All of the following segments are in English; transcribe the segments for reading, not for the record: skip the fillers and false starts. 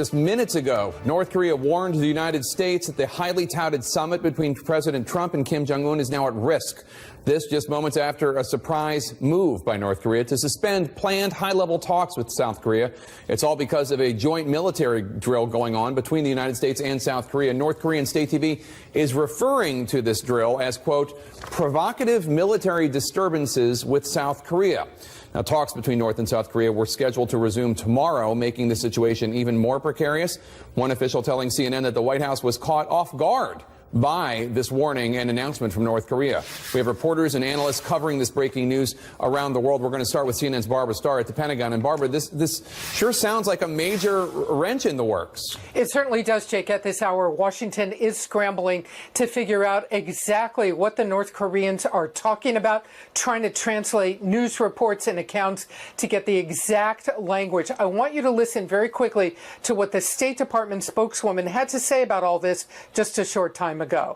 Just minutes ago, North Korea warned the United States that the highly touted summit between President Trump and Kim Jong-un is now at risk. This just moments after a surprise move by North Korea to suspend planned high-level talks with South Korea. It's all because of a joint military drill going on between the United States and South Korea. North Korean state TV is referring to this drill as, quote, provocative military disturbances with South Korea. Now, talks between North and South Korea were scheduled to resume tomorrow, making the situation even more precarious. One official telling CNN that the White House was caught off guard by this warning and announcement from North Korea. We have reporters and analysts covering this breaking news around the world. We're going to start with CNN's Barbara Starr at the Pentagon. And Barbara, this sure sounds like a major wrench in the works. It certainly does, Jake. At this hour, Washington is scrambling to figure out exactly what the North Koreans are talking about, trying to translate news reports and accounts to get the exact language. I want you to listen very quickly to what the State Department spokeswoman had to say about all this just a short time ago.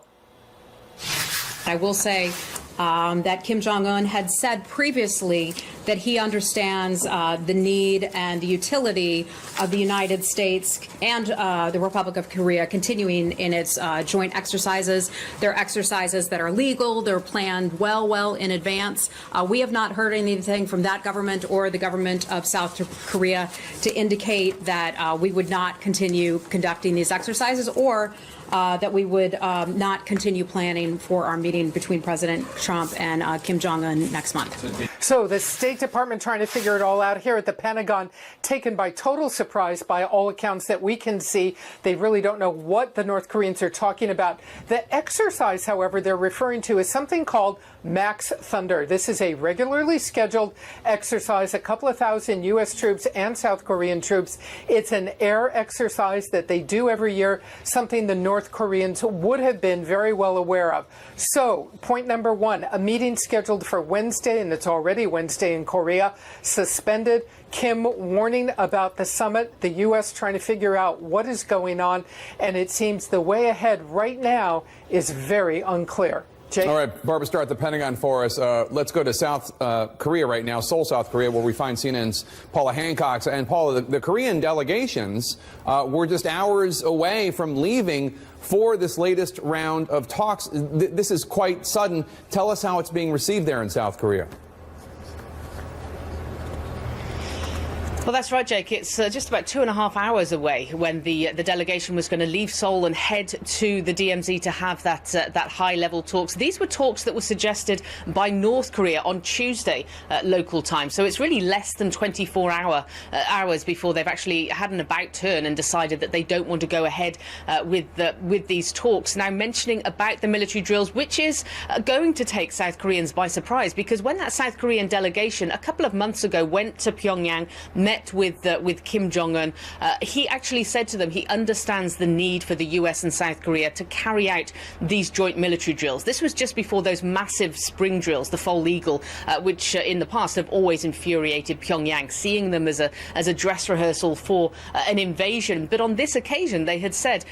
I will say that Kim Jong-un had said previously that he understands the need and the utility of the United States and the Republic of Korea continuing in its joint exercises. They're exercises that are legal. They're planned well in advance. We have not heard anything from that government or the government of South Korea to indicate that we would not continue conducting these exercises or that we would not continue planning for our meeting between President Trump and Kim Jong-un next month. So the State Department trying to figure it all out here at the Pentagon, taken by total surprise by all accounts that we can see. They really don't know what the North Koreans are talking about. The exercise, however, they're referring to is something called Max Thunder. This is a regularly scheduled exercise, a couple of thousand U.S. troops and South Korean troops. It's an air exercise that they do every year, something the North Koreans would have been very well aware of. So, point number one, a meeting scheduled for Wednesday, and it's already Wednesday in Korea, suspended. Kim warning about the summit, the U.S. trying to figure out what is going on, and it seems the way ahead right now is very unclear. Jake? All right, Barbara Starr at the Pentagon for us. Let's go to South Korea right now, Seoul, South Korea, where we find CNN's Paula Hancock. And Paula, the Korean delegations were just hours away from leaving for this latest round of talks. This is quite sudden. Tell us how it's being received there in South Korea. Well, that's right, Jake. It's just about 2.5 hours away when the delegation was going to leave Seoul and head to the DMZ to have that high-level talks. These were talks that were suggested by North Korea on Tuesday local time. So it's really less than 24 hours before they've actually had an about turn and decided that they don't want to go ahead with these talks. Now, mentioning about the military drills, which is going to take South Koreans by surprise, because when that South Korean delegation a couple of months ago went to Pyongyang, met with Kim Jong-un, he actually said to them he understands the need for the US and South Korea to carry out these joint military drills. This was just before those massive spring drills, the Fall Eagle, which in the past have always infuriated Pyongyang, seeing them as a dress rehearsal for an invasion. But on this occasion, they had said,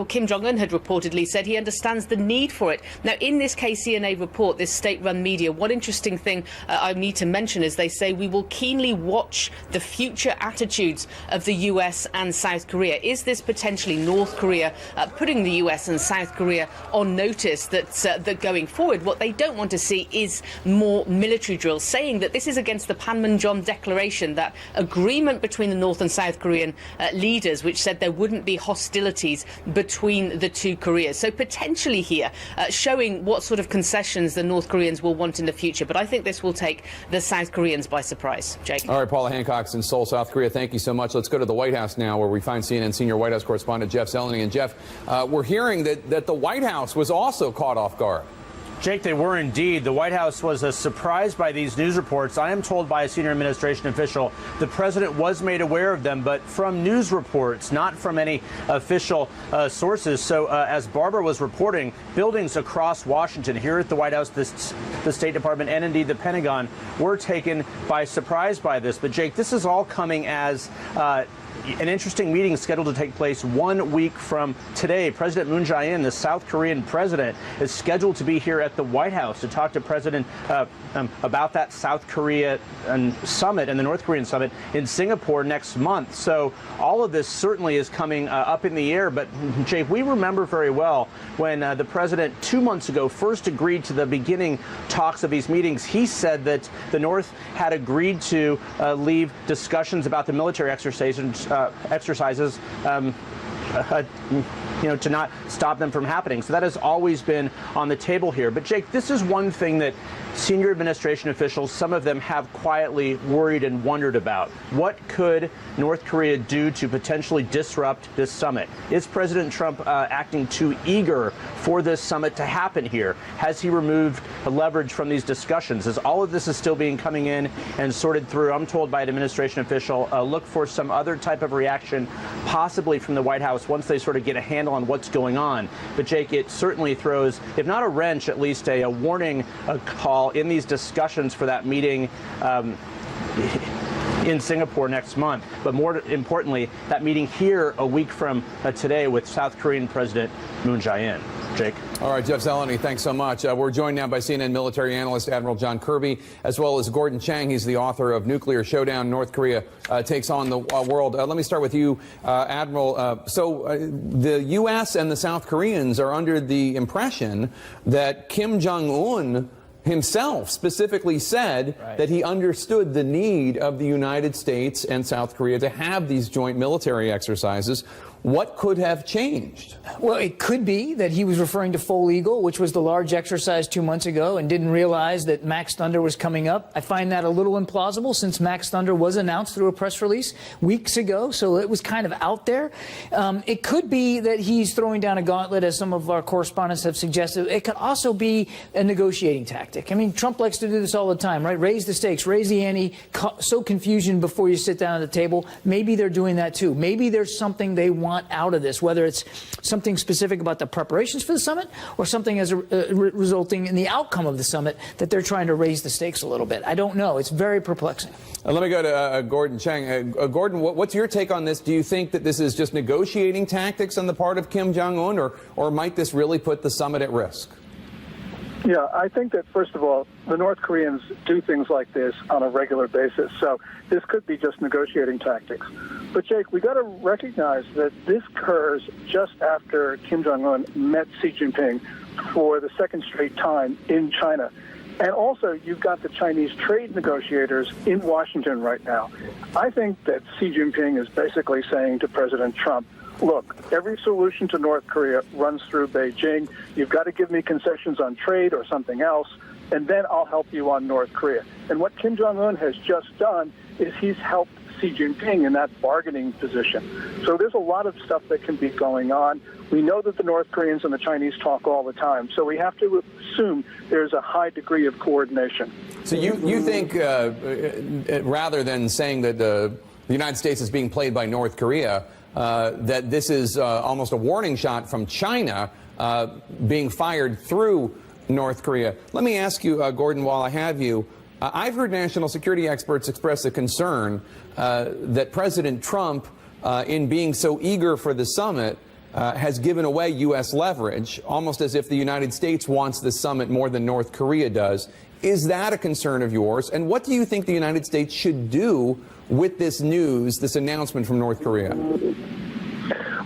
Kim Jong-un had reportedly said he understands the need for it. Now, in this KCNA report, this state-run media, one interesting thing I need to mention is they say we will keenly watch the future attitudes of the US and South Korea. Is this potentially North Korea putting the US and South Korea on notice that going forward, what they don't want to see is more military drills, saying that this is against the Panmunjom Declaration, that agreement between the North and South Korean leaders, which said there wouldn't be hostilities between the two Koreas. So potentially here, showing what sort of concessions the North Koreans will want in the future. But I think this will take the South Koreans by surprise. Jake. All right, Paula Hancock in Seoul, South Korea. Thank you so much. Let's go to the White House now, where we find CNN senior White House correspondent Jeff Zeleny. And Jeff, we're hearing that the White House was also caught off guard. Jake, they were indeed. The White House was surprised by these news reports. I am told by a senior administration official the president was made aware of them, but from news reports, not from any official sources. So as Barbara was reporting, buildings across Washington, here at the White House, the State Department, and indeed the Pentagon, were taken by surprise by this. But Jake, this is all coming as an interesting meeting scheduled to take place 1 week from today. President Moon Jae-in, the South Korean president, is scheduled to be here at the White House to talk to President about that South Korea summit and the North Korean summit in Singapore next month. So all of this certainly is coming up in the air. But, Jake, we remember very well when the president 2 months ago first agreed to the beginning talks of these meetings. He said that the North had agreed to leave discussions about the military exercises to not stop them from happening. So that has always been on the table here. But, Jake, this is one thing that senior administration officials, some of them, have quietly worried and wondered about. What could North Korea do to potentially disrupt this summit? Is President Trump acting too eager for this summit to happen here? Has he removed the leverage from these discussions? As all of this is still coming in and sorted through, I'm told by an administration official, look for some other type of reaction, possibly from the White House, once they sort of get a handle on what's going on. But, Jake, it certainly throws, if not a wrench, at least a warning call in these discussions for that meeting in Singapore next month. But more importantly, that meeting here a week from today with South Korean President Moon Jae-in. Jake. All right, Jeff Zeleny, thanks so much. We're joined now by CNN military analyst Admiral John Kirby, as well as Gordon Chang. He's the author of Nuclear Showdown, North Korea Takes on the World. Let me start with you, Admiral. So the U.S. and the South Koreans are under the impression that Kim Jong-un himself specifically said that he understood the need of the United States and South Korea to have these joint military exercises. What could have changed? Well, it could be that he was referring to Full Eagle, which was the large exercise 2 months ago, and didn't realize that Max Thunder was coming up. I find that a little implausible, since Max Thunder was announced through a press release weeks ago, so it was kind of out there. It could be that he's throwing down a gauntlet, as some of our correspondents have suggested. It could also be a negotiating tactic. I mean, Trump likes to do this all the time, right? Raise the stakes, raise the ante, sow confusion before you sit down at the table. Maybe they're doing that too. Maybe there's something they want out of this, whether it's something specific about the preparations for the summit or something as resulting in the outcome of the summit, that they're trying to raise the stakes a little bit. I don't know. It's very perplexing. Let me go to Gordon Chang. Gordon, what's your take on this? Do you think that this is just negotiating tactics on the part of Kim Jong-un, or might this really put the summit at risk? Yeah, I think that, first of all, the North Koreans do things like this on a regular basis, so this could be just negotiating tactics. But, Jake, we got to recognize that this occurs just after Kim Jong-un met Xi Jinping for the second straight time in China. And also, you've got the Chinese trade negotiators in Washington right now. I think that Xi Jinping is basically saying to President Trump, look, every solution to North Korea runs through Beijing. You've got to give me concessions on trade or something else, and then I'll help you on North Korea. And what Kim Jong-un has just done is he's helped Xi Jinping in that bargaining position. So there's a lot of stuff that can be going on. We know that the North Koreans and the Chinese talk all the time, so we have to assume there's a high degree of coordination. So you think, rather than saying that the United States is being played by North Korea, that this is almost a warning shot from China being fired through North Korea. Let me ask you, Gordon, while I have you, I've heard national security experts express a concern that President Trump, in being so eager for the summit, has given away U.S. leverage, almost as if the United States wants the summit more than North Korea does. Is that a concern of yours? And what do you think the United States should do with this news, this announcement from North Korea?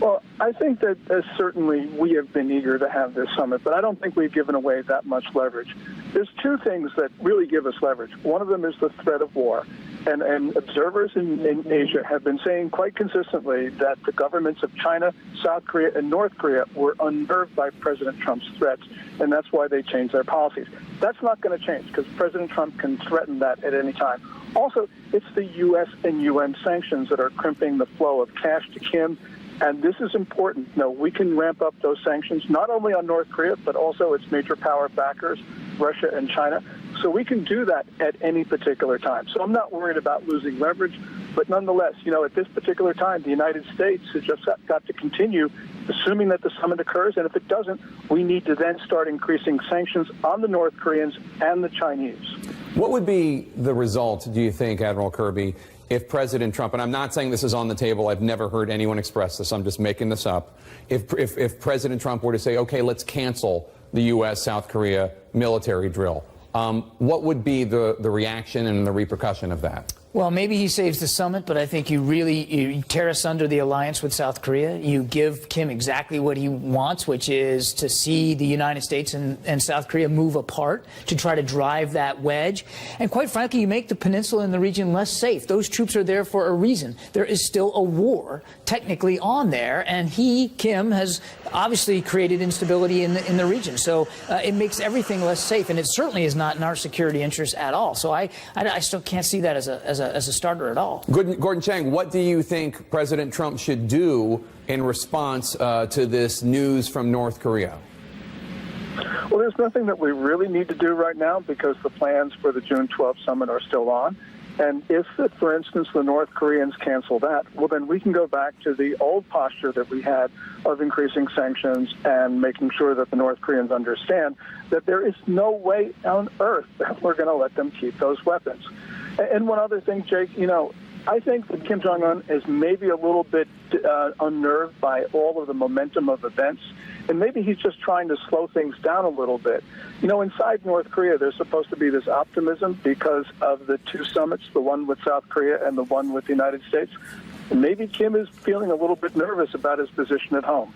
Well, I think that certainly we have been eager to have this summit, but I don't think we've given away that much leverage. There's two things that really give us leverage. One of them is the threat of war. And observers in Asia have been saying quite consistently that the governments of China, South Korea, and North Korea were unnerved by President Trump's threats, and that's why they changed their policies. That's not going to change, because President Trump can threaten that at any time. Also, it's the U.S. and UN sanctions that are crimping the flow of cash to Kim, and this is important. No, we can ramp up those sanctions, not only on North Korea, but also its major power backers, Russia and China. So we can do that at any particular time. So I'm not worried about losing leverage, but nonetheless, at this particular time, the United States has just got to continue assuming that the summit occurs, and if it doesn't, we need to then start increasing sanctions on the North Koreans and the Chinese. What would be the result, do you think, Admiral Kirby, if President Trump, and I'm not saying this is on the table, I've never heard anyone express this, I'm just making this up, if President Trump were to say, okay, let's cancel the U.S.-South Korea military drill, what would be the reaction and the repercussion of that? Well, maybe he saves the summit, but I think you tear asunder the alliance with South Korea. You give Kim exactly what he wants, which is to see the United States and South Korea move apart to try to drive that wedge. And quite frankly, you make the peninsula and the region less safe. Those troops are there for a reason. There is still a war technically on there, and Kim, has obviously created instability in the region. So it makes everything less safe, and it certainly is not in our security interests at all. So I still can't see that as a starter at all. Gordon Chang, what do you think President Trump should do in response to this news from North Korea? Well, there's nothing that we really need to do right now because the plans for the June 12th summit are still on. And if, for instance, the North Koreans cancel that, well, then we can go back to the old posture that we had of increasing sanctions and making sure that the North Koreans understand that there is no way on earth that we're going to let them keep those weapons. And one other thing, Jake, I think that Kim Jong-un is maybe a little bit unnerved by all of the momentum of events, and maybe he's just trying to slow things down a little bit. Inside North Korea, there's supposed to be this optimism because of the two summits, the one with South Korea and the one with the United States. And maybe Kim is feeling a little bit nervous about his position at home.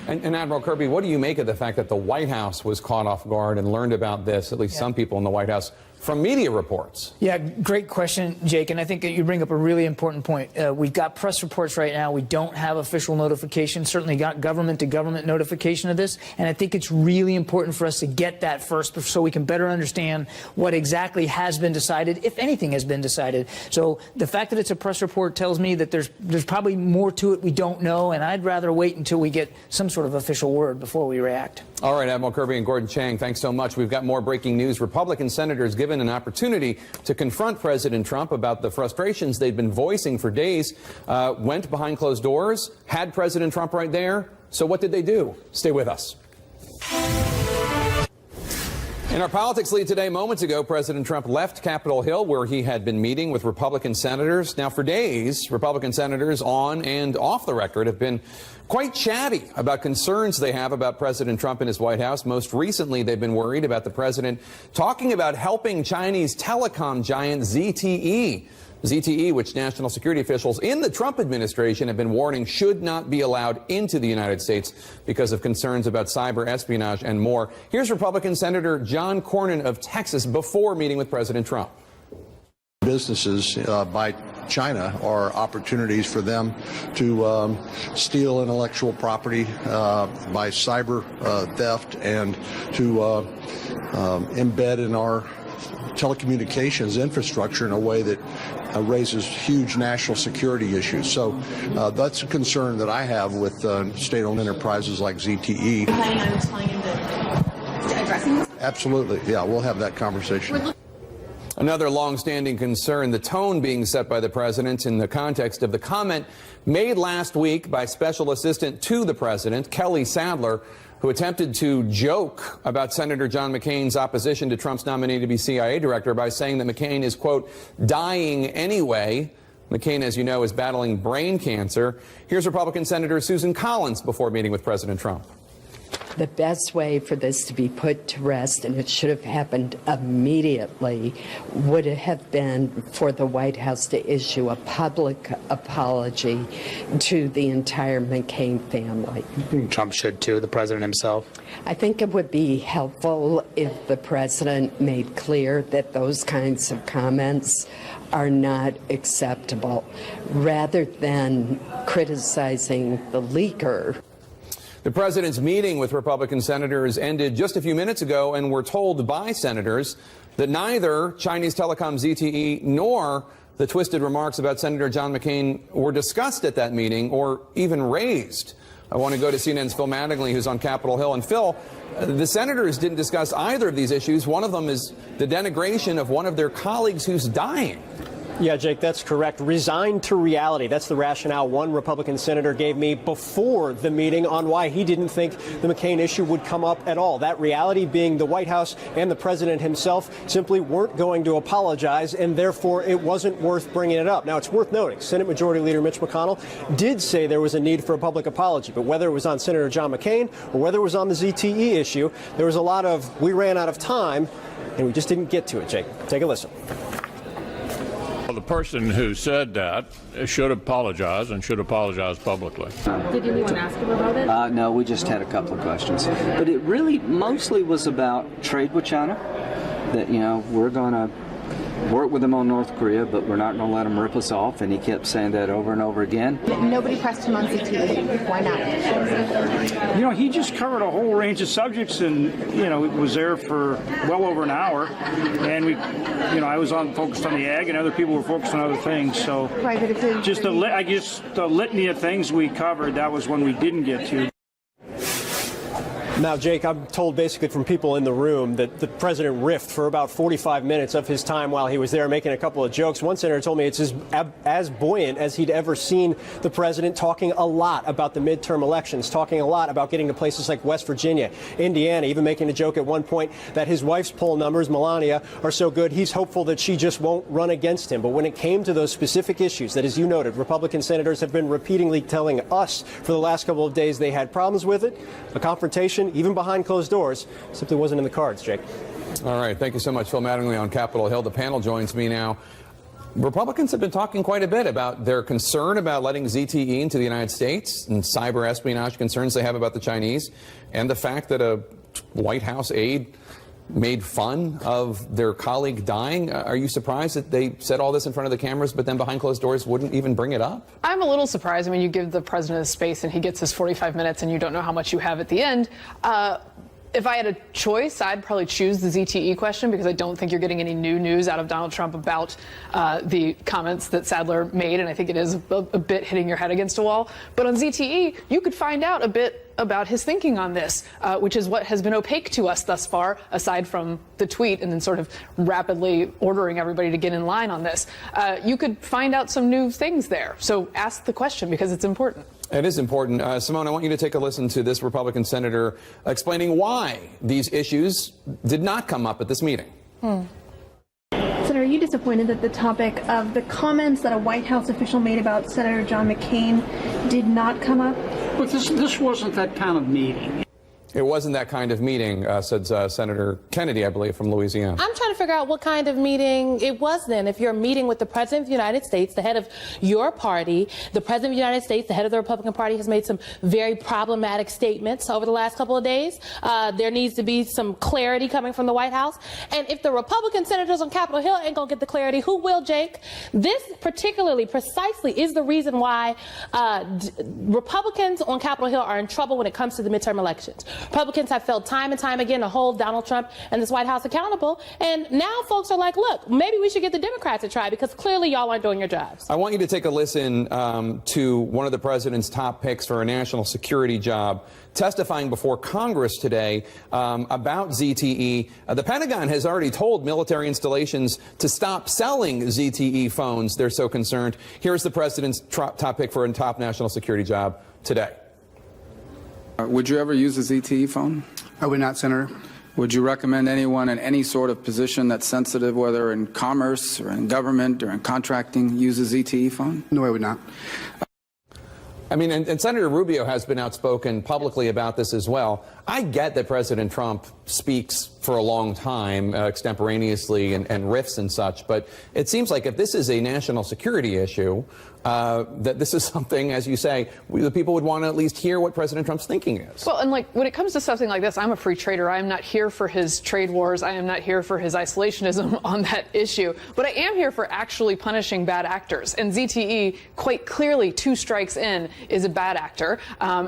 And Admiral Kirby, what do you make of the fact that the White House was caught off guard and learned about this, at least some people in the White House, from media reports? Yeah, great question, Jake, and I think that you bring up a really important point. We've got press reports right now. We don't have official notification, certainly got government-to-government notification of this, and I think it's really important for us to get that first so we can better understand what exactly has been decided, if anything has been decided. So the fact that it's a press report tells me that there's probably more to it we don't know, and I'd rather wait until we get some sort of official word before we react. All right, Admiral Kirby and Gordon Chang, thanks so much. We've got more breaking news. Republican senators given an opportunity to confront President Trump about the frustrations they'd been voicing for days, went behind closed doors, had President Trump right there. So what did they do? Stay with us. In our politics lead today, moments ago, President Trump left Capitol Hill, where he had been meeting with Republican senators. Now, for days, Republican senators on and off the record have been quite chatty about concerns they have about President Trump and his White House. Most recently, they've been worried about the president talking about helping Chinese telecom giant ZTE. ZTE, which national security officials in the Trump administration have been warning should not be allowed into the United States because of concerns about cyber espionage and more. Here's Republican Senator John Cornyn of Texas before meeting with President Trump. Businesses by China are opportunities for them to steal intellectual property by cyber theft and to embed in our telecommunications infrastructure in a way that raises huge national security issues. So that's a concern that I have with state-owned enterprises like ZTE. Are you planning on telling him to addressing this? Absolutely. Yeah, we'll have that conversation. Another long-standing concern, the tone being set by the president in the context of the comment made last week by Special Assistant to the President, Kelly Sadler, who attempted to joke about Senator John McCain's opposition to Trump's nominee to be CIA director by saying that McCain is, quote, dying anyway. McCain, as you know, is battling brain cancer. Here's Republican Senator Susan Collins before meeting with President Trump. The best way for this to be put to rest, and it should have happened immediately, would have been for the White House to issue a public apology to the entire McCain family. Trump should too, the president himself. I think it would be helpful if the president made clear that those kinds of comments are not acceptable, rather than criticizing the leaker. The president's meeting with Republican senators ended just a few minutes ago, and we're told by senators that neither Chinese telecom ZTE nor the twisted remarks about Senator John McCain were discussed at that meeting or even raised. I want to go to CNN's Phil Mattingly, who's on Capitol Hill. And Phil, the senators didn't discuss either of these issues. One of them is the denigration of one of their colleagues who's dying. Yeah, Jake, that's correct. Resigned to reality. That's the rationale one Republican senator gave me before the meeting on why he didn't think the McCain issue would come up at all. That reality being the White House and the president himself simply weren't going to apologize, and therefore it wasn't worth bringing it up. Now, it's worth noting, Senate Majority Leader Mitch McConnell did say there was a need for a public apology, but whether it was on Senator John McCain or whether it was on the ZTE issue, there was a lot of we ran out of time, and we just didn't get to it, Jake. Take a listen. Well, the person who said that should apologize and should apologize publicly. Did anyone ask him about it? No, we just had a couple of questions. But it really mostly was about trade with China, that, you know, we're going to work with them on North Korea, but we're not going to let them rip us off. And he kept saying that over and over again. Nobody pressed him on ZTE. Why not? You know, he just covered a whole range of subjects and, you know, was there for well over an hour. And we, you know, I was focused on the ag and other people were focused on other things. So Right, but if just the litany of things we covered, that was one we didn't get to. Now, Jake, I'm told basically from people in the room that the president riffed for about 45 minutes of his time while he was there, making a couple of jokes. One senator told me it's as buoyant as he'd ever seen the president, talking a lot about the midterm elections, talking a lot about getting to places like West Virginia, Indiana, even making a joke at one point that his wife's poll numbers, Melania, are so good he's hopeful that she just won't run against him. But when it came to those specific issues that, as you noted, Republican senators have been repeatedly telling us for the last couple of days they had problems with it, a confrontation, even behind closed doors, simply wasn't in the cards, Jake. All right. Thank you so much, Phil Mattingly on Capitol Hill. The panel joins me now. Republicans have been talking quite a bit about their concern about letting ZTE into the United States and cyber espionage concerns they have about the Chinese, and the fact that a White House aide made fun of their colleague dying. Are you surprised that they said all this in front of the cameras, but then behind closed doors wouldn't even bring it up? I'm a little surprised. I mean, you give the president his space and he gets his 45 minutes and you don't know how much you have at the end. If I had a choice, I'd probably choose the ZTE question because I don't think you're getting any new news out of Donald Trump about the comments that Sadler made, and I think it is a bit hitting your head against a wall. But on ZTE, you could find out a bit about his thinking on this, which is what has been opaque to us thus far, aside from the tweet and then sort of rapidly ordering everybody to get in line on this. You could find out some new things there. So ask the question because it's important. It is important. Simone, I want you to take a listen to this Republican senator explaining why these issues did not come up at this meeting. Senator, are you disappointed that the topic of the comments that a White House official made about Senator John McCain did not come up? But this wasn't that kind of meeting. It wasn't that kind of meeting, said Senator Kennedy, I believe, from Louisiana. I'm trying to figure out what kind of meeting it was then. If you're meeting with the President of the United States, the head of your party, the President of the United States, the head of the Republican Party has made some very problematic statements over the last couple of days. There needs to be some clarity coming from the White House. And if the Republican senators on Capitol Hill ain't going to get the clarity, who will, Jake? This precisely is the reason why Republicans on Capitol Hill are in trouble when it comes to the midterm elections. Republicans have failed time and time again to hold Donald Trump and this White House accountable. And now folks are like, look, maybe we should get the Democrats to try because clearly y'all aren't doing your jobs. I want you to take a listen to one of the president's top picks for a national security job testifying before Congress today about ZTE. The Pentagon has already told military installations to stop selling ZTE phones. They're so concerned. Here's the president's top pick for a top national security job today. Would you ever use a ZTE phone? I would not, Senator. Would you recommend anyone in any sort of position that's sensitive, whether in commerce or in government or in contracting, use a ZTE phone? No, I would not. I mean, and Senator Rubio has been outspoken publicly about this as well. I get that President Trump speaks for a long time extemporaneously and riffs and such, but it seems like if this is a national security issue, that this is something, as you say, the people would want to at least hear what President Trump's thinking is. Well, and like when it comes to something like this, I'm a free trader. I am not here for his trade wars. I am not here for his isolationism on that issue. But I am here for actually punishing bad actors. And ZTE, quite clearly, 2 strikes in, is a bad actor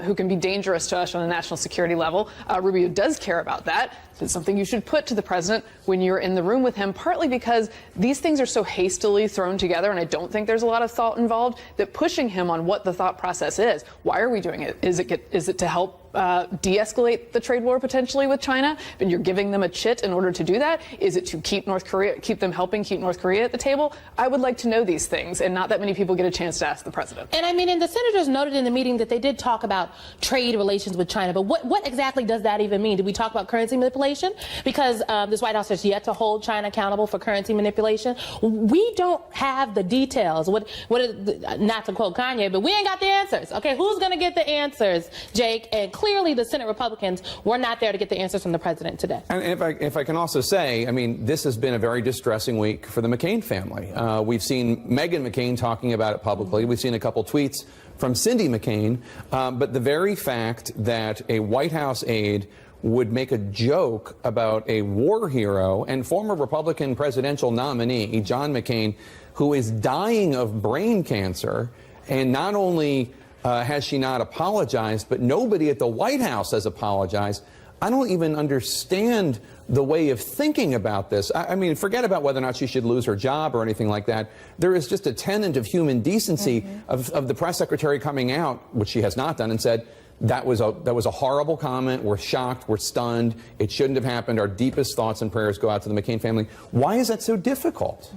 who can be dangerous to us on a national security level. Rubio does care about that. It's something you should put to the president when you're in the room with him, partly because these things are so hastily thrown together, and I don't think there's a lot of thought involved, that pushing him on what the thought process is. Why are we doing it? Is it to help de-escalate the trade war potentially with China, and you're giving them a chit in order to do that? Is it to keep North Korea at the table? I would like to know these things, and not that many people get a chance to ask the president. And I mean, and the senators noted in the meeting that they did talk about trade relations with China, but what exactly does that even mean? Did we talk about currency manipulation? Because this White House has yet to hold China accountable for currency manipulation. We don't have the details. Not to quote Kanye, but we ain't got the answers. Okay, who's going to get the answers, Jake? And clearly the Senate Republicans were not there to get the answers from the president today. And if I can also say, I mean, this has been a very distressing week for the McCain family. We've seen Meghan McCain talking about it publicly. We've seen a couple tweets from Cindy McCain. But the very fact that a White House aide would make a joke about a war hero and former Republican presidential nominee, John McCain, who is dying of brain cancer, and not only has she not apologized, but nobody at the White House has apologized. I don't even understand the way of thinking about this. I mean, forget about whether or not she should lose her job or anything like that. There is just a tenet of human decency of the press secretary coming out, which she has not done, and said, that was a horrible comment. We're shocked. We're stunned. It shouldn't have happened. Our deepest thoughts and prayers go out to the McCain family. Why is that so difficult?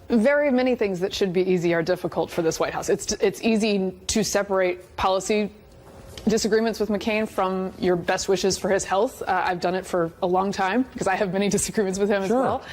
Very many things that should be easy are difficult for this White House. It's easy to separate policy disagreements with McCain from your best wishes for his health. I've done it for a long time because I have many disagreements with him as well.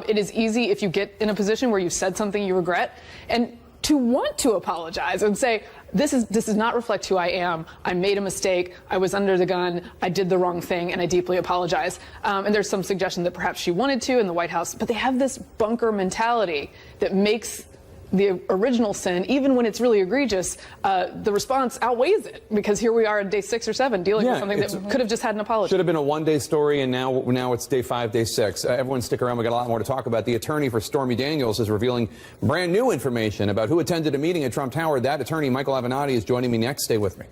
It is easy if you get in a position where you said something you regret, and to want to apologize and say, this does not reflect who I am. I made a mistake. I was under the gun. I did the wrong thing, and I deeply apologize. And there's some suggestion that perhaps she wanted to in the White House, but they have this bunker mentality that makes the original sin, even when it's really egregious, the response outweighs it, because here we are at day 6 or 7 dealing with something that could have just had an apology. Should have been a one-day story, and now it's day 5, day 6. Everyone stick around. We got a lot more to talk about. The attorney for Stormy Daniels is revealing brand new information about who attended a meeting at Trump Tower. That attorney, Michael Avenatti, is joining me next. Stay with me.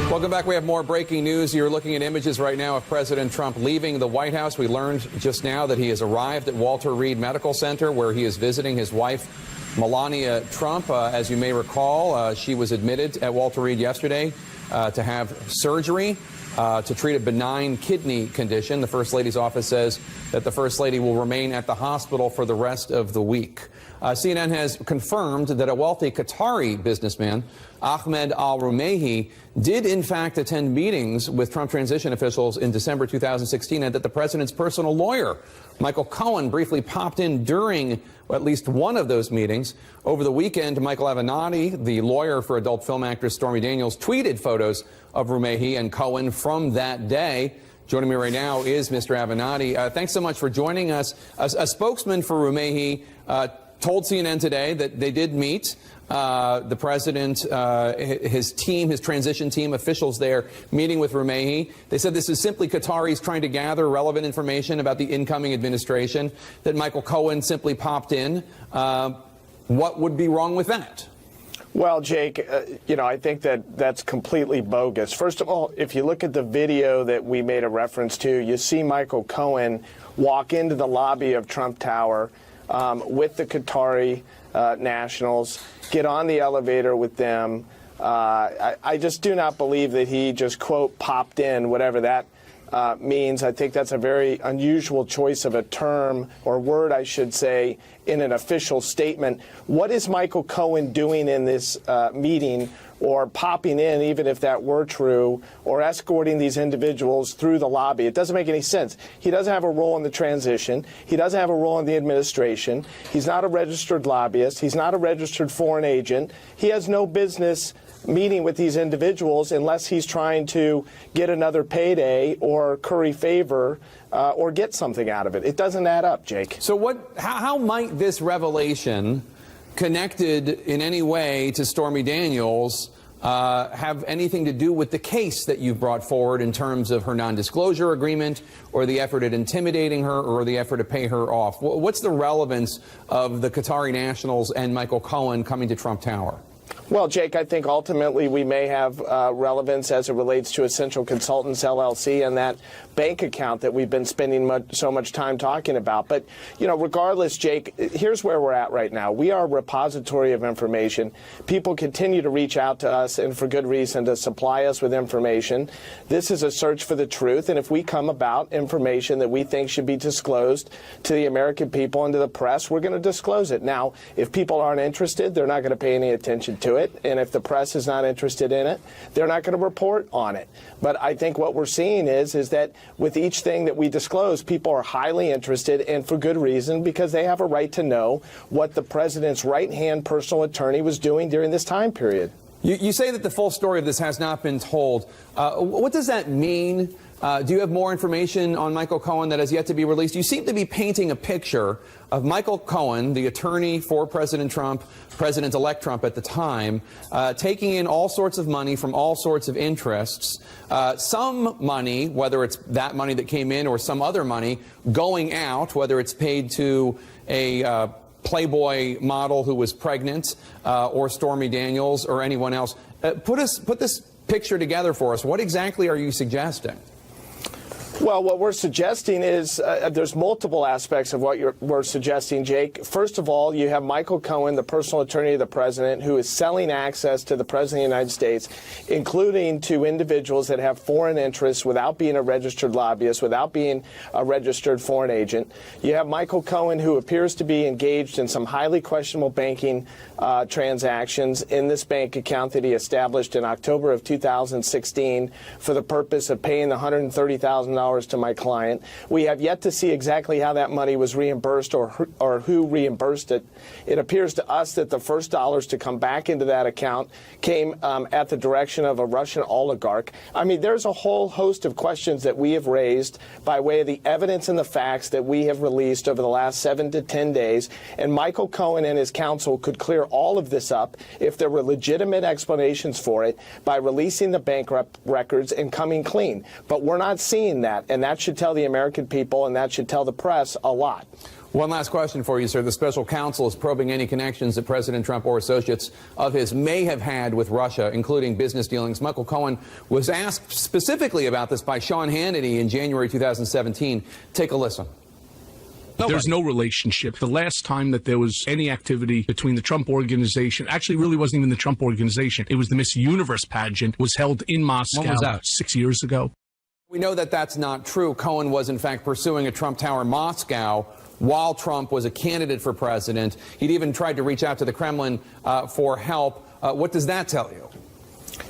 Welcome back. We have more breaking news. You're looking at images right now of President Trump leaving the White House. We learned just now that he has arrived at Walter Reed Medical Center, where he is visiting his wife, Melania Trump. As you may recall, she was admitted at Walter Reed yesterday to have surgery to treat a benign kidney condition. The First Lady's office says that the First Lady will remain at the hospital for the rest of the week. CNN has confirmed that a wealthy Qatari businessman, Ahmed al-Rumaihi, did in fact attend meetings with Trump transition officials in December 2016, and that the president's personal lawyer, Michael Cohen, briefly popped in during at least one of those meetings. Over the weekend, Michael Avenatti, the lawyer for adult film actress Stormy Daniels, tweeted photos of Rumaihi and Cohen from that day. Joining me right now is Mr. Avenatti. Thanks so much for joining us. A spokesman for Rumaihi told CNN today that they did meet the president, his team, his transition team, officials there meeting with Rumaihi. They said this is simply Qataris trying to gather relevant information about the incoming administration, that Michael Cohen simply popped in. What would be wrong with that? Well, Jake, I think that's completely bogus. First of all, if you look at the video that we made a reference to, you see Michael Cohen walk into the lobby of Trump Tower with the Qatari nationals, get on the elevator with them. I just do not believe that he just, quote, popped in, whatever that means. I think that's a very unusual choice of a term, or word, I should say, in an official statement. What is Michael Cohen doing in this meeting, or popping in, even if that were true, or escorting these individuals through the lobby? It doesn't make any sense. He doesn't have a role in the transition. He doesn't have a role in the administration. He's not a registered lobbyist. He's not a registered foreign agent. He has no business meeting with these individuals unless he's trying to get another payday or curry favor or get something out of it. It doesn't add up, Jake. So how might this revelation, connected in any way to Stormy Daniels, have anything to do with the case that you've brought forward in terms of her non-disclosure agreement, or the effort at intimidating her, or the effort to pay her off? What's the relevance of the Qatari nationals and Michael Cohen coming to Trump Tower? Well, Jake, I think ultimately we may have relevance as it relates to Essential Consultants, LLC, and that bank account that we've been spending so much time talking about. But, regardless, Jake, here's where we're at right now. We are a repository of information. People continue to reach out to us, and for good reason, to supply us with information. This is a search for the truth, and if we come about information that we think should be disclosed to the American people and to the press, we're going to disclose it. Now, if people aren't interested, they're not going to pay any attention to it, and if the press is not interested in it, they're not going to report on it. But I think what we're seeing is that with each thing that we disclose, people are highly interested, and for good reason, because they have a right to know what the president's right-hand personal attorney was doing during this time period. You say that the full story of this has not been told. What does that mean? Do you have more information on Michael Cohen that has yet to be released? You seem to be painting a picture of Michael Cohen, the attorney for President Trump, President-elect Trump at the time, taking in all sorts of money from all sorts of interests. Some money, whether it's that money that came in or some other money, going out, whether it's paid to a Playboy model who was pregnant, or Stormy Daniels or anyone else. Put this picture together for us. What exactly are you suggesting? Well, what we're suggesting is there's multiple aspects of what we're suggesting, Jake. First of all, you have Michael Cohen, the personal attorney of the president, who is selling access to the president of the United States, including to individuals that have foreign interests without being a registered lobbyist, without being a registered foreign agent. You have Michael Cohen, who appears to be engaged in some highly questionable banking transactions in this bank account that he established in October of 2016 for the purpose of paying the $130,000 to my client. We have yet to see exactly how that money was reimbursed or who reimbursed it. It appears to us that the first dollars to come back into that account came at the direction of a Russian oligarch. I mean, there's a whole host of questions that we have raised by way of the evidence and the facts that we have released over the last 7 to 10 days. And Michael Cohen and his counsel could clear all of this up if there were legitimate explanations for it by releasing the bank records and coming clean. But we're not seeing that, and that should tell the American people and that should tell the press a lot. One last question for you, sir. The special counsel is probing any connections that President Trump or associates of his may have had with Russia, including business dealings. Michael Cohen was asked specifically about this by Sean Hannity in January 2017. Take a listen. There's no relationship. The last time that there was any activity between the Trump organization, actually really wasn't even the Trump organization. It was the Miss Universe pageant, was held in Moscow. When was that? 6 years ago. We know that that's not true. Cohen was, in fact, pursuing a Trump Tower in Moscow while Trump was a candidate for president. He'd even tried to reach out to the Kremlin for help. What does that tell you?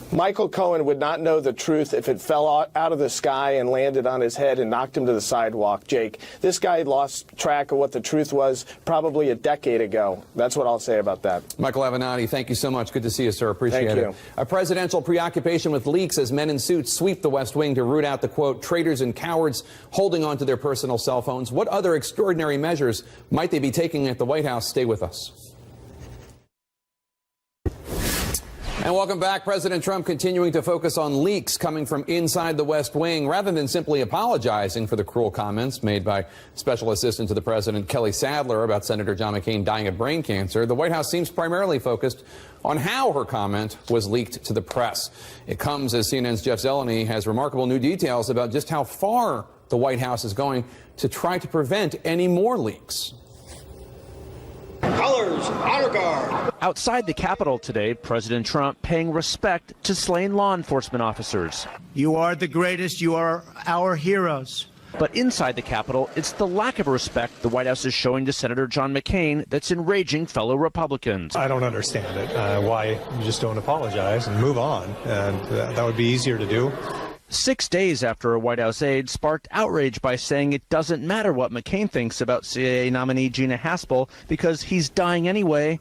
Michael Cohen would not know the truth if it fell out of the sky and landed on his head and knocked him to the sidewalk, Jake. This guy lost track of what the truth was probably a decade ago. That's what I'll say about that. Michael Avenatti, thank you so much. Good to see you, sir. Appreciate Thank it. you. A presidential preoccupation with leaks as men in suits sweep the West Wing to root out the, quote, traitors and cowards holding on to their personal cell phones. What other extraordinary measures might they be taking at the White House? Stay with us. And welcome back. President Trump continuing to focus on leaks coming from inside the West Wing rather than simply apologizing for the cruel comments made by Special Assistant to the President Kelly Sadler about Senator John McCain dying of brain cancer. The White House seems primarily focused on how her comment was leaked to the press. It comes as CNN's Jeff Zeleny has remarkable new details about just how far the White House is going to try to prevent any more leaks. Colors, honor guard. Outside the Capitol today, President Trump paying respect to slain law enforcement officers. You are the greatest. You are our heroes. But inside the Capitol, it's the lack of respect the White House is showing to Senator John McCain that's enraging fellow Republicans. I don't understand it. Why you just don't apologize and move on. And that would be easier to do. 6 days after a White House aide sparked outrage by saying it doesn't matter what McCain thinks about CIA nominee Gina Haspel because he's dying anyway,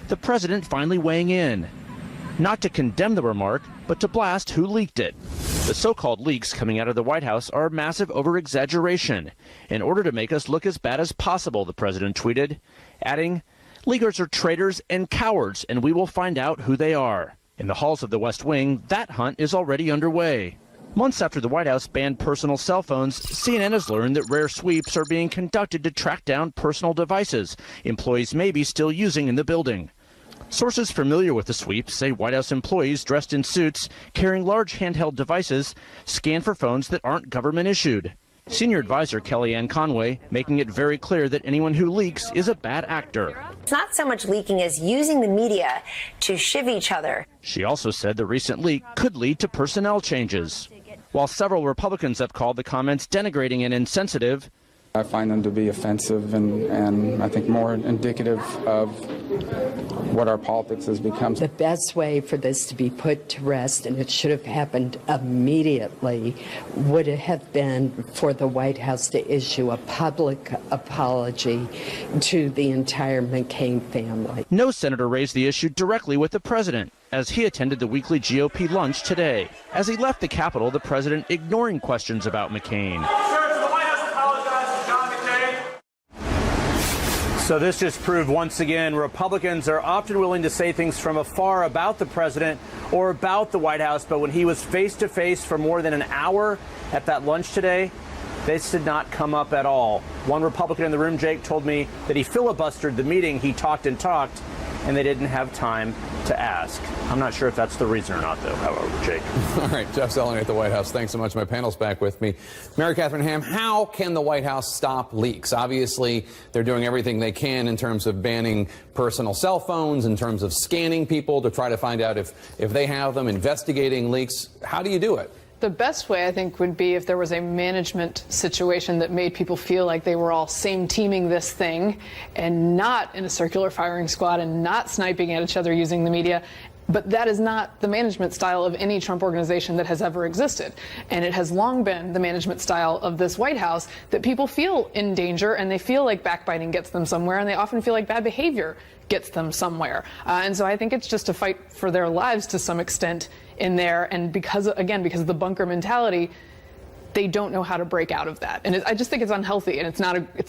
the president finally weighing in. Not to condemn the remark, but to blast who leaked it. The so-called leaks coming out of the White House are a massive over-exaggeration in order to make us look as bad as possible, the president tweeted, adding, "Leakers are traitors and cowards, and we will find out who they are." In the halls of the West Wing, that hunt is already underway. Months after the White House banned personal cell phones, CNN has learned that rare sweeps are being conducted to track down personal devices employees may be still using in the building. Sources familiar with the sweep say White House employees dressed in suits, carrying large handheld devices, scan for phones that aren't government issued. Senior advisor Kellyanne Conway making it very clear that anyone who leaks is a bad actor. It's not so much leaking as using the media to shiv each other. She also said the recent leak could lead to personnel changes. While several Republicans have called the comments denigrating and insensitive, I find them to be offensive and I think more indicative of what our politics has become. The best way for this to be put to rest, and it should have happened immediately, would have been for the White House to issue a public apology to the entire McCain family. no senator raised the issue directly with the president as he attended the weekly GOP lunch today. As he left the Capitol, the president ignoring questions about McCain. So this just proved once again Republicans are often willing to say things from afar about the president or about the White House, but when he was face to face for more than an hour at that lunch today, this did not come up at all. One Republican in the room, Jake, told me that he filibustered the meeting. He talked and talked, and they didn't have time to ask. I'm not sure if that's the reason or not, though, however, Jake. All right, Jeff Zeleny at the White House. Thanks so much. My panel's back with me. Mary Catherine Ham, how can the White House stop leaks? Obviously, they're doing everything they can in terms of banning personal cell phones, in terms of scanning people to try to find out if they have them, investigating leaks. How do you do it? The best way, I think, would be if there was a management situation that made people feel like they were all same teaming this thing and not in a circular firing squad and not sniping at each other using the media. But that is not the management style of any Trump organization that has ever existed. And it has long been the management style of this White House that people feel in danger and they feel like backbiting gets them somewhere, and they often feel like bad behavior gets them somewhere. And so I think it's just a fight for their lives to some extent in there. And because of the bunker mentality, they don't know how to break out of that. And I just think it's unhealthy, and it's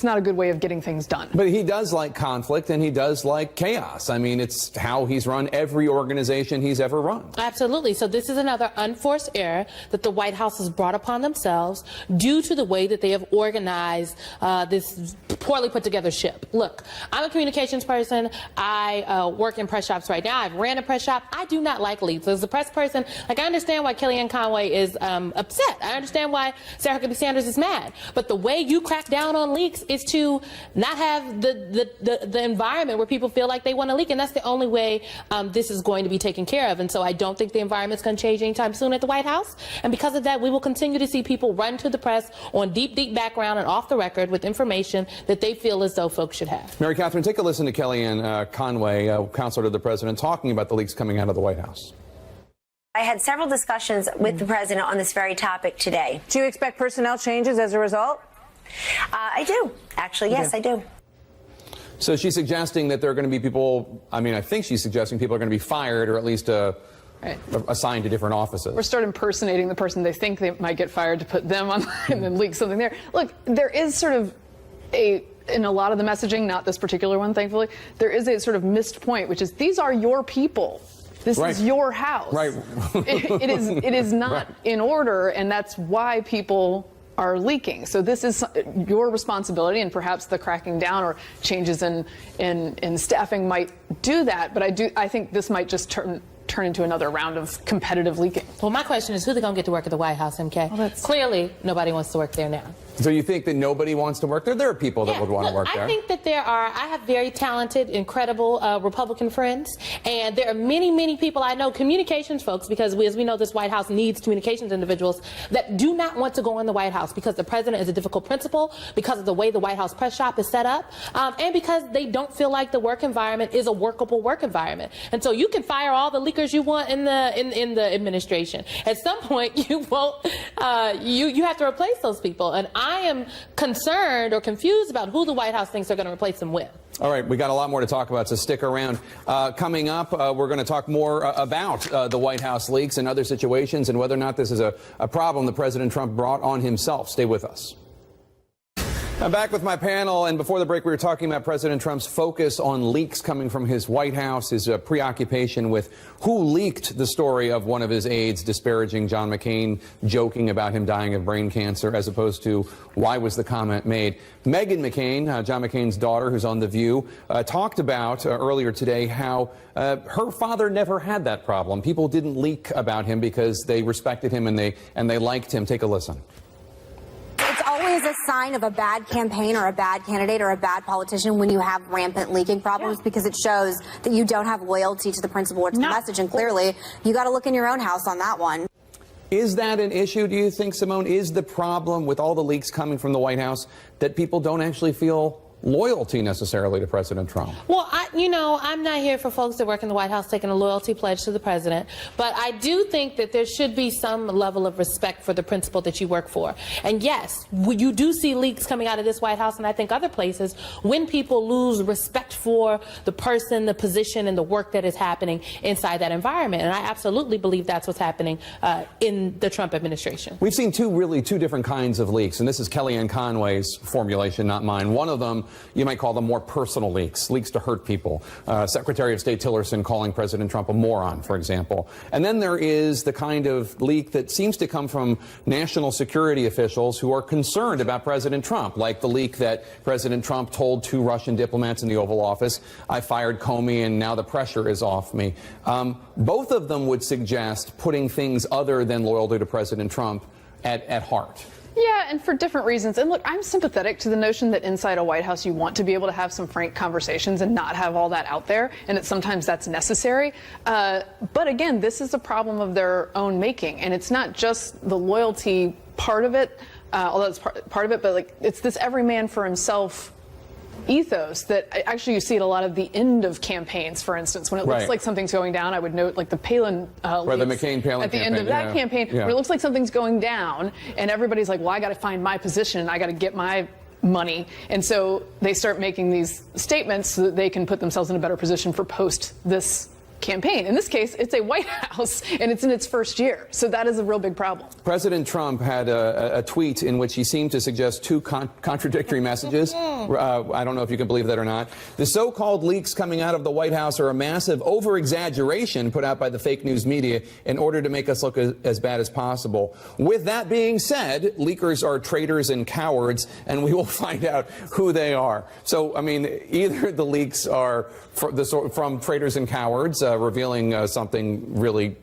not a good way of getting things done. But he does like conflict, and he does like chaos. I mean, it's how he's run every organization he's ever run. Absolutely. So this is another unforced error that the White House has brought upon themselves due to the way that they have organized this poorly put together ship. Look, I'm a communications person. I work in press shops right now. I've ran a press shop. I do not like leaks. As a press person, I understand why Kellyanne Conway is upset. I understand why Sarah Huckabee Sanders is mad. But the way you crack down on leaks is to not have the environment where people feel like they want to leak, and that's the only way this is going to be taken care of. And so I don't think the environment's going to change anytime soon at the White House. And because of that, we will continue to see people run to the press on deep background and off the record with information that they feel as though folks should have. Mary Catherine, take a listen to Kellyanne Conway, counselor to the president, talking about the leaks coming out of the White House. I had several discussions with the president on this very topic today. Do you expect personnel changes as a result? I do. Actually, yes, I do. So she's suggesting that there are going to be people, I think she's suggesting people are going to be fired or at least assigned to different offices. Or start impersonating the person they think they might get fired to put them on and then leak something there. Look, there is sort of in a lot of the messaging, not this particular one, thankfully, there is a sort of missed point, which is these are your people. This is your house. Right. It is not in order, and that's why people are leaking. So this is your responsibility, and perhaps the cracking down or changes in staffing might do that. But I think this might just turn into another round of competitive leaking. Well, my question is, who's going to get to work at the White House, MK? Well, clearly, nobody wants to work there now. So you think that nobody wants to work there? There are people that would want to work there. I think that I have very talented, incredible Republican friends, and there are many people I know, communications folks, because as we know, this White House needs communications individuals that do not want to go in the White House because the president is a difficult principal, because of the way the White House press shop is set up, and because they don't feel like the work environment is a workable work environment. And so you can fire all the leakers you want in the administration. At some point, you won't. You have to replace those people, and I am concerned or confused about who the White House thinks they're going to replace them with. All right, we got a lot more to talk about, so stick around. Coming up, we're going to talk more about the White House leaks and other situations and whether or not this is a problem that President Trump brought on himself. Stay with us. I'm back with my panel, and before the break we were talking about President Trump's focus on leaks coming from his White House, his preoccupation with who leaked the story of one of his aides disparaging John McCain, joking about him dying of brain cancer, as opposed to why was the comment made. Meghan McCain, John McCain's daughter, who's on The View, talked about earlier today how her father never had that problem. People didn't leak about him because they respected him and they liked him. Take a listen. It's always a sign of a bad campaign or a bad candidate or a bad politician when you have rampant leaking problems, because it shows that you don't have loyalty to the principle or to the message. And clearly, you got to look in your own house on that one. Is that an issue, do you think, Simone? Is the problem with all the leaks coming from the White House that people don't actually feel loyalty necessarily to President Trump? Well, I'm not here for folks that work in the White House taking a loyalty pledge to the president, but I do think that there should be some level of respect for the principle that you work for. And yes, you do see leaks coming out of this White House and I think other places when people lose respect for the person, the position, and the work that is happening inside that environment. And I absolutely believe that's what's happening in the Trump administration. We've seen two different kinds of leaks, and this is Kellyanne Conway's formulation, not mine. One of them, you might call them more personal leaks to hurt people. Secretary of State Tillerson calling President Trump a moron, for example. And then there is the kind of leak that seems to come from national security officials who are concerned about President Trump, like the leak that President Trump told 2 Russian diplomats in the Oval Office, I fired Comey and now the pressure is off me. Both of them would suggest putting things other than loyalty to President Trump at heart. Yeah, and for different reasons. And look, I'm sympathetic to the notion that inside a White House you want to be able to have some frank conversations and not have all that out there, and sometimes that's necessary. But again, this is a problem of their own making, and it's not just the loyalty part of it, although it's part of it, but like it's this every man for himself ethos that actually you see at a lot of the end of campaigns, for instance, when it looks like something's going down. I would note like the Palin the McCain-Palin at the end of that campaign, where it looks like something's going down and everybody's like, well, I got to find my position and I got to get my money. And so they start making these statements so that they can put themselves in a better position for post this campaign. In this case, it's a White House, and it's in its first year. So that is a real big problem. President Trump had a tweet in which he seemed to suggest 2 contradictory messages. I don't know if you can believe that or not. The so-called leaks coming out of the White House are a massive over-exaggeration put out by the fake news media in order to make us look as bad as possible. With that being said, leakers are traitors and cowards, and we will find out who they are. So, I mean, either the leaks are from traitors and cowards, revealing something really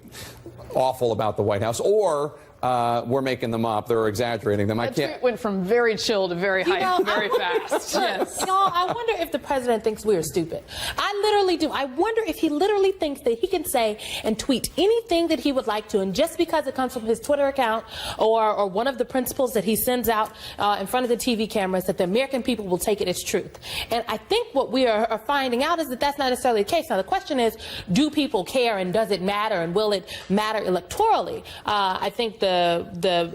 awful about the White House, or we're making them up. They're exaggerating them. That tweet went from very chill to very high, very fast. Yes. I wonder if the president thinks we're stupid. I literally do. I wonder if he literally thinks that he can say and tweet anything that he would like to, and just because it comes from his Twitter account or one of the principles that he sends out in front of the TV cameras, that the American people will take it as truth. And I think what we are finding out is that that's not necessarily the case. Now, the question is, do people care, and does it matter, and will it matter electorally? I think the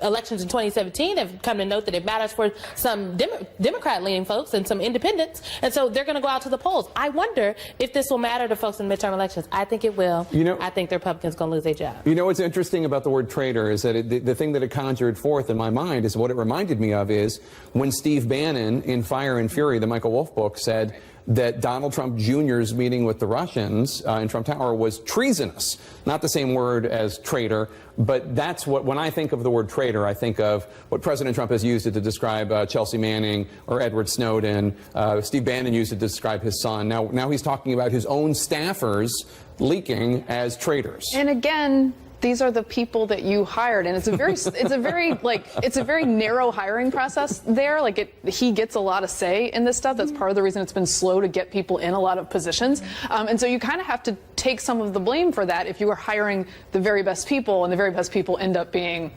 elections in 2017 have come to note that it matters for some Democrat-leaning folks and some independents, and so they're going to go out to the polls. I wonder if this will matter to folks in midterm elections. I think it will. I think the Republicans are going to lose their job. You know what's interesting about the word traitor is that the thing that it conjured forth in my mind is what it reminded me of is when Steve Bannon in Fire and Fury, the Michael Wolff book, said that Donald Trump Jr.'s meeting with the Russians in Trump Tower was treasonous. Not the same word as traitor, but that's what, when I think of the word traitor, I think of what President Trump has used it to describe Chelsea Manning or Edward Snowden. Steve Bannon used it to describe his son. Now he's talking about his own staffers leaking as traitors. And again, these are the people that you hired, and it's a very narrow hiring process there. He gets a lot of say in this stuff. That's part of the reason it's been slow to get people in a lot of positions. And so you kind of have to take some of the blame for that if you are hiring the very best people, and the very best people end up being,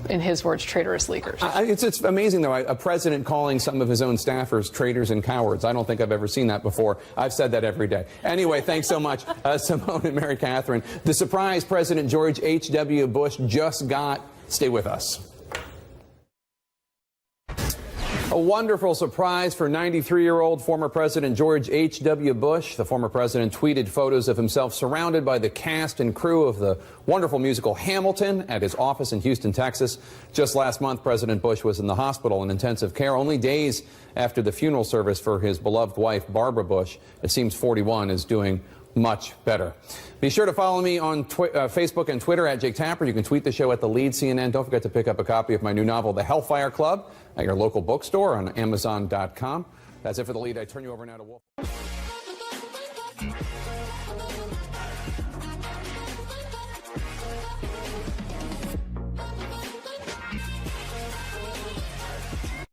in his words, traitorous leakers. It's amazing, though, a president calling some of his own staffers traitors and cowards. I don't think I've ever seen that before. I've said that every day. Anyway, thanks so much, Simone and Mary Catherine. The surprise President George H.W. Bush just got. Stay with us. A wonderful surprise for 93-year-old former President George H.W. Bush. The former president tweeted photos of himself surrounded by the cast and crew of the wonderful musical Hamilton at his office in Houston, Texas. Just last month, President Bush was in the hospital in intensive care only days after the funeral service for his beloved wife, Barbara Bush. It seems 41 is doing much better. Be sure to follow me on Facebook and Twitter at Jake Tapper. You can tweet the show at The Lead CNN. Don't forget to pick up a copy of my new novel, The Hellfire Club, at your local bookstore on Amazon.com. That's it for The Lead. I turn you over now to Wolf.